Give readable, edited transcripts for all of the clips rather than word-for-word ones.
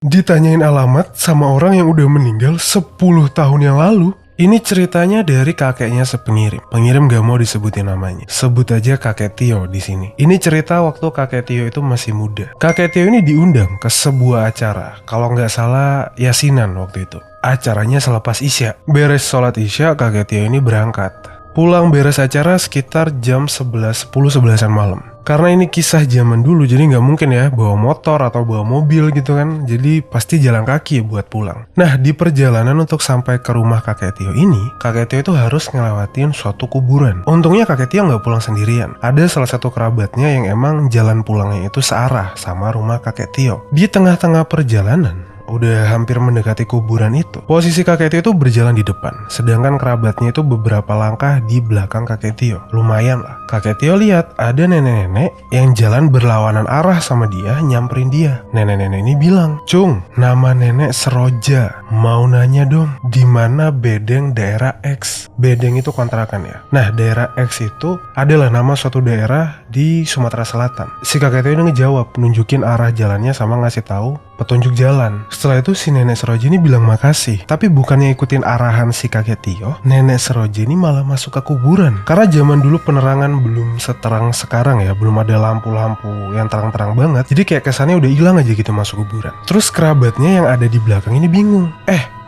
Ditanyain alamat sama orang yang udah meninggal 10 tahun yang lalu. Ini ceritanya dari kakeknya sepengirim. Pengirim gak mau disebutin namanya. Sebut aja kakek Tio di sini. Ini cerita waktu kakek Tio itu masih muda. Kakek Tio ini diundang ke sebuah acara. Kalau nggak salah yasinan waktu itu. Acaranya selepas Isya. Beres sholat Isya, kakek Tio ini berangkat. Pulang beres acara sekitar jam 10-11an malam. Karena ini kisah zaman dulu, jadi nggak mungkin ya bawa motor atau bawa mobil gitu kan. Jadi pasti jalan kaki ya buat pulang. Nah, di perjalanan untuk sampai ke rumah kakek Tio ini, kakek Tio itu harus ngelewatin suatu kuburan. Untungnya kakek Tio nggak pulang sendirian. Ada salah satu kerabatnya yang emang jalan pulangnya itu searah sama rumah kakek Tio. Di tengah-tengah perjalanan, udah hampir mendekati kuburan itu, posisi kakek Tio itu berjalan di depan, sedangkan kerabatnya itu beberapa langkah di belakang kakek Tio. Lumayan lah. Kakek Tio lihat ada nenek-nenek yang jalan berlawanan arah sama dia, nyamperin dia. Nenek-nenek ini bilang, "Cung, nama nenek Seroja. Mau nanya dong, di mana bedeng daerah X?" Bedeng itu kontrakan ya. Nah, daerah X itu adalah nama suatu daerah di Sumatera Selatan. Si kakek Tio ini ngejawab, nunjukin arah jalannya sama ngasih tahu petunjuk jalan. Setelah itu si nenek Seroja ini bilang makasih. Tapi bukannya ikutin arahan si kakek Tio, nenek Seroja ini malah masuk ke kuburan. Karena zaman dulu penerangan belum seterang sekarang ya, belum ada lampu-lampu yang terang-terang banget. Jadi kayak kesannya udah hilang aja gitu masuk kuburan. Terus kerabatnya yang ada di belakang ini bingung.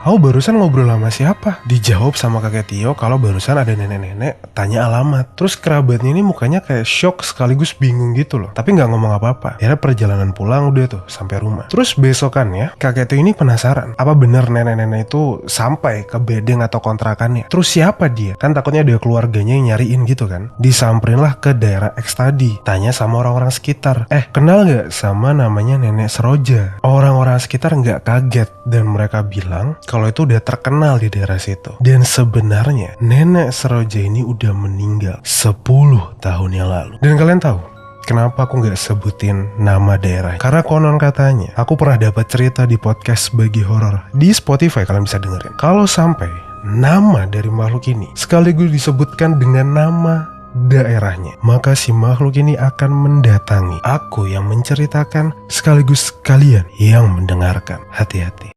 Kau barusan ngobrol sama siapa? Dijawab sama kakek Tio kalau barusan ada nenek-nenek tanya alamat. Terus kerabatnya ini mukanya kayak shock sekaligus bingung gitu loh. Tapi nggak ngomong apa-apa. Akhirnya perjalanan pulang udah tuh sampai rumah. Terus besokannya kakek Tio ini penasaran. Apa bener nenek-nenek itu sampai ke bedeng atau kontrakannya? Terus siapa dia? Kan takutnya ada keluarganya yang nyariin gitu kan. Disamperin lah ke daerah X tadi. Tanya sama orang-orang sekitar. Kenal nggak sama namanya nenek Seroja? Orang-orang sekitar nggak kaget dan mereka bilang kalau itu udah terkenal di daerah situ. Dan sebenarnya nenek Seroja ini udah meninggal 10 tahun yang lalu. Dan kalian tahu kenapa aku gak sebutin nama daerah? Karena konon katanya aku pernah dapat cerita di podcast Bagi Horor di Spotify, kalian bisa dengerin. Kalau sampai nama dari makhluk ini sekaligus disebutkan dengan nama daerahnya, maka si makhluk ini akan mendatangi aku yang menceritakan sekaligus kalian yang mendengarkan. Hati-hati.